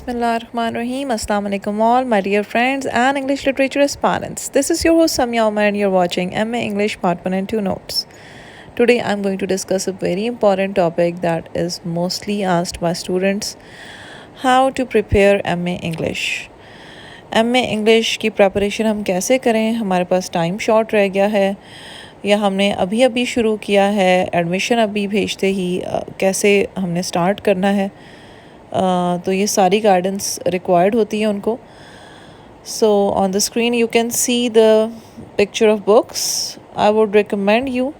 Bismillahirrahmanirrahim. Assalamu alaikum all my dear friends and English literature aspirants. This is your host Samya Umar and you're watching MA English Part 1 and 2 Notes. Today I'm going to discuss a very important topic that is mostly asked by students. How to prepare MA English. MA English की preparation हम कैसे करें? हमारे पास time short रह गया है या हमने अभी शुरू किया है, एडमिशन अभी भेजते ही कैसे हमने स्टार्ट करना है, तो ये सारी गाइडेंस रिक्वायर्ड होती है उनको. So on the screen you can see the picture of books. I would recommend you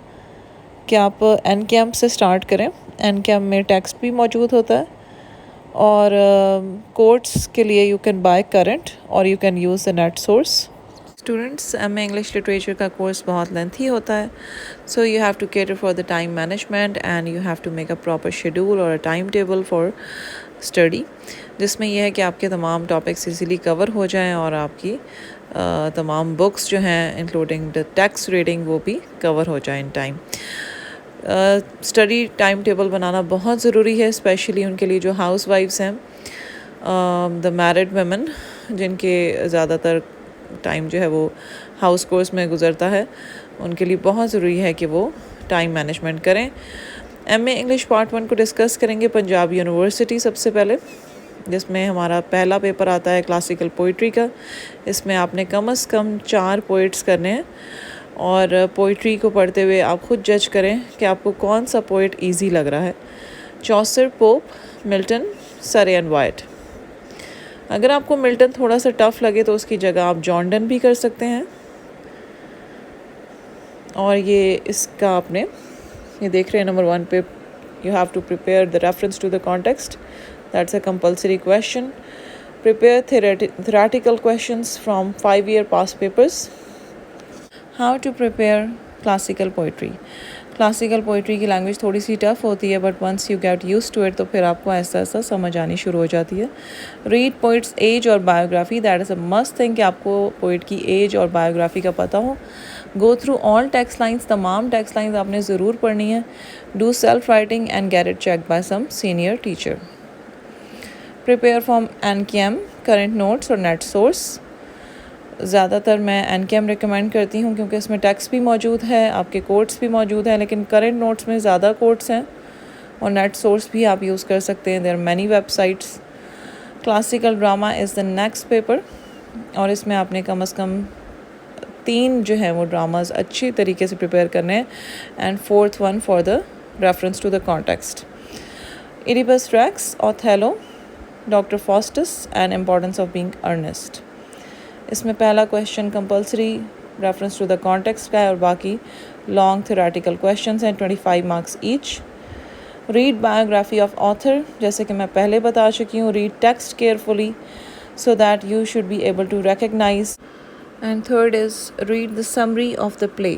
कि आप एन कैम्प से स्टार्ट करें. एन कैम्प में टेक्स्ट भी मौजूद होता है और कोर्ट्स के लिए यू कैन बाय करंट और you can use the net source. Students, MA English literature का कोर्स बहुत लेंथी होता है, so you have to cater for the time management and you have to make a proper schedule और a time table for study, जिसमें यह है कि आपके तमाम टॉपिक्स इजीली कवर हो जाएं और आपकी तमाम बुक्स जो हैं इंक्लूडिंग द टेक्स्ट रीडिंग वो भी कवर हो जाए in time. Study time table बनाना बहुत ज़रूरी है, स्पेशली उनके लिए जो हाउस वाइफ्स हैं, द मैरिड वुमेन जिनके ज़्यादातर टाइम जो है वो हाउस कोर्स में गुजरता है, उनके लिए बहुत ज़रूरी है कि वो टाइम मैनेजमेंट करें. MA इंग्लिश पार्ट 1 को डिस्कस करेंगे पंजाब यूनिवर्सिटी सबसे पहले, जिसमें हमारा पहला पेपर आता है क्लासिकल पोइट्री का. इसमें आपने कम से कम 4 पोइट्स करने हैं और पोइट्री को पढ़ते हुए आप खुद जज करें कि आपको कौन सा पोइट ईजी लग रहा है. चौसर, पोप, मिल्टन, सरे एंड वाइट. अगर आपको मिल्टन थोड़ा सा टफ़ लगे तो उसकी जगह आप जॉन डन भी कर सकते हैं. और ये इसका आपने ये देख रहे हैं नंबर 1 पे, you have to prepare the reference to the context. That's a compulsory question. Prepare theoretical questions from 5-year past papers. How to prepare classical poetry. Classical poetry की लैंग्वेज थोड़ी सी टफ़ होती है, but once you get use to it तो फिर आपको ऐसा ऐसा समझ आनी शुरू हो जाती है. रीड पोइट्स एज और biography. That is a must thing कि आपको पोइट की एज और बायोग्राफी का पता हो. Go through all text lines. तमाम टेक्स्ट लाइन्स आपने ज़रूर पढ़नी है. Do self writing and get it check by some senior teacher. Prepare from NCAM, current notes और नेट सोर्स. ज़्यादातर मैं NCAM रिकमेंड करती हूँ क्योंकि इसमें टेक्स्ट भी मौजूद है, आपके कोट्स भी मौजूद हैं, लेकिन करंट नोट्स में ज़्यादा कोट्स हैं और नेट सोर्स भी आप यूज़ कर सकते हैं. There are many websites. Classical drama is the next paper और इसमें आपने कम से कम 3 जो हैं वो ड्रामाज अच्छी तरीके से प्रिपेयर करने हैं and 4th one for the reference to the context. Oedipus Rex, Othello, Doctor Faustus and Importance of Being Earnest. इसमें पहला question compulsory reference to the context का है और बाकी लॉन्ग थ्योरेटिकल क्वेश्चंस हैं, 25 marks each. Read biography of author. जैसे कि मैं पहले बता चुकी हूँ, read text carefully so that you should be able to recognise. And third is read the summary of the play.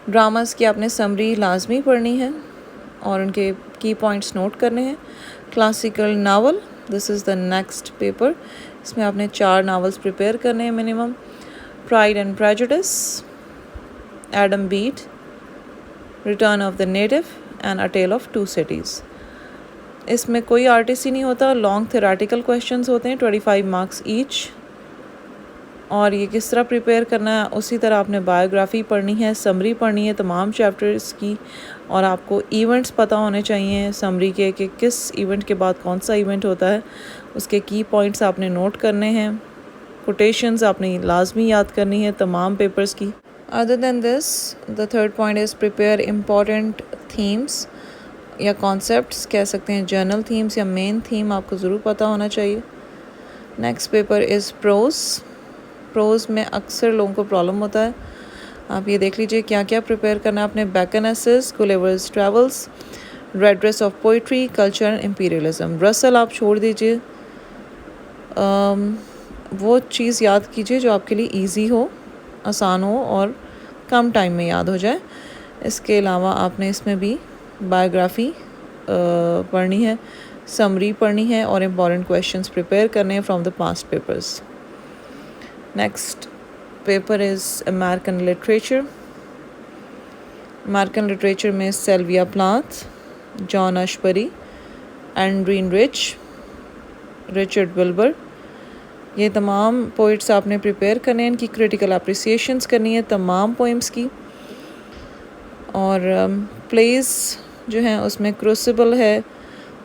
Dramas की आपने समरी लाजमी पढ़नी है और उनके की पॉइंट्स नोट करने हैं. Classical novel, this is the next paper. इसमें आपने 4 नावल्स प्रिपेयर करने हैं minimum. Pride and prejudice, Adam Bede, return of the native and a tale of 2 cities. इसमें कोई आर्टिस्ट ही नहीं होता, लॉन्ग थ्योरेटिकल क्वेश्चंस होते हैं, 25 मार्क्स ईच. और ये किस तरह प्रिपेयर करना है, उसी तरह आपने बायोग्राफी पढ़नी है, समरी पढ़नी है तमाम चैप्टर्स की, और आपको इवेंट्स पता होने चाहिए समरी के कि किस इवेंट के बाद कौन सा इवेंट होता है. उसके की पॉइंट्स आपने नोट करने हैं. कोटेशंस आपने लाजमी याद करनी है तमाम पेपर्स की. Other than this, the third point is prepare important themes या कॉन्सेप्ट्स, कह सकते हैं जर्नल थीम्स या मेन थीम आपको ज़रूर पता होना चाहिए. Next paper is prose. Prose में अक्सर लोगों को प्रॉब्लम होता है. आप ये देख लीजिए क्या क्या प्रिपेयर करना है आपने. Bacon's essays, Gulliver's travels, red dress of poetry, culture and imperialism. Russell आप छोड़ दीजिए, वो चीज़ याद कीजिए जो आपके लिए इजी हो, आसान हो और कम टाइम में याद हो जाए. इसके अलावा आपने इसमें भी बायोग्राफी पढ़नी है, समरी पढ़नी है और इम्पॉर्टेंट क्वेश्चंस प्रिपेयर करने हैं from the past papers. Next paper is American literature. American literature में सेल्विया प्लाथ, जॉन अशबरी, एंड्रीन रिच, रिचर्ड विल्बर। ये तमाम पोइट्स आपने प्रिपेयर करने हैं, इनकी क्रिटिकल अप्रिसिएशंस करनी है तमाम पोइम्स की। और प्लेस जो हैं उसमें क्रूसिबल है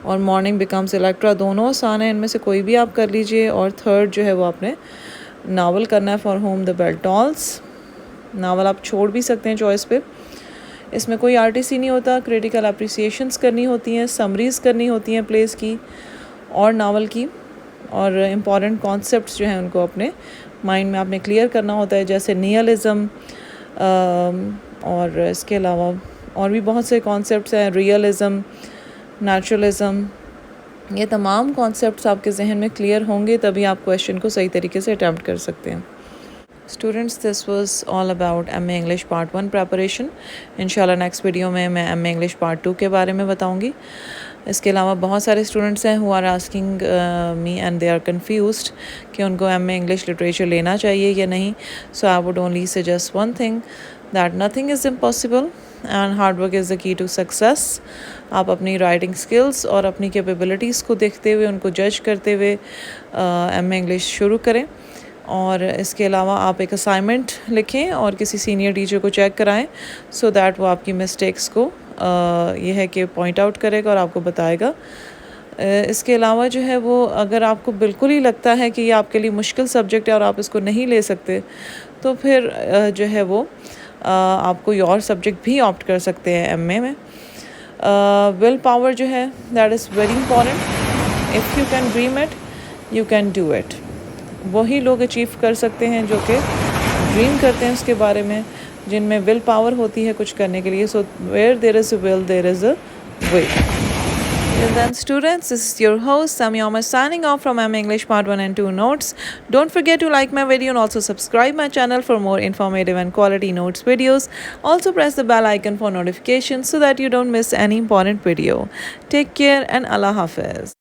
और मॉर्निंग बिकम्स इलेक्ट्रा, दोनों आसान है, इनमें से कोई भी आप कर लीजिए। और थर्ड जो है वो आपने नावल करना है, for whom the bell tolls. Novel आप छोड़ भी सकते हैं चॉइस पे, इसमें कोई आर्टिसी नहीं होता। क्रिटिकल अप्रिसिएशंस करनी होती हैं, समरीज़ करनी होती हैं प्लेस की और नावल की, और इम्पॉर्टेंट कॉन्सेप्ट्स जो हैं उनको अपने माइंड में आपने क्लियर करना होता है, जैसे नियलिज़म और इसके अलावा और भी बहुत से कॉन्सेप्ट्स हैं, रियलिज़म, नेचुरलिज़म। ये तमाम कॉन्सेप्ट्स आपके जहन में क्लियर होंगे तभी आप क्वेश्चन को सही तरीके से अटैम्प्ट कर सकते हैं। Students, this was all about MA English part 1 preparation. इंशाल्लाह नेक्स्ट वीडियो में मैं एमए इंग्लिश पार्ट 2 के बारे में बताऊंगी। इसके अलावा बहुत सारे स्टूडेंट्स हैं who are asking me and they are confused कि उनको एमए इंग्लिश लिटरेचर लेना चाहिए या नहीं। So I would only suggest one thing, that nothing is impossible and hard work is the key to success. आप अपनी writing skills और अपनी कैपेबिलिटीज़ को देखते हुए, उनको जज करते हुए एमए इंग्लिश शुरू करें। और इसके अलावा आप एक असाइनमेंट लिखें और किसी सीनियर टीचर को चेक कराएं, सो दैट वो आपकी मिस्टेक्स को ये है कि पॉइंट आउट करेगा और आपको बताएगा। इसके अलावा जो है वो, अगर आपको बिल्कुल ही लगता है कि ये आपके लिए मुश्किल सब्जेक्ट है और आप इसको नहीं ले सकते, तो फिर जो है वो आप कोई और सब्जेक्ट भी ऑप्ट कर सकते हैं एमए में। विल पावर जो है, that is very important. If you can dream it, you can do it. वही लोग अचीव कर सकते हैं जो कि ड्रीम करते हैं उसके बारे में, जिनमें विल पावर होती है कुछ करने के लिए। So where there is a will, there is a way. Till then, students, this is your host Sami Omar signing off from M English Part 1 and 2 notes. Don't forget to like my video and also subscribe my channel for more informative and quality notes videos. Also press the bell icon for notifications so that you don't miss any important video. Take care and Allah Hafiz.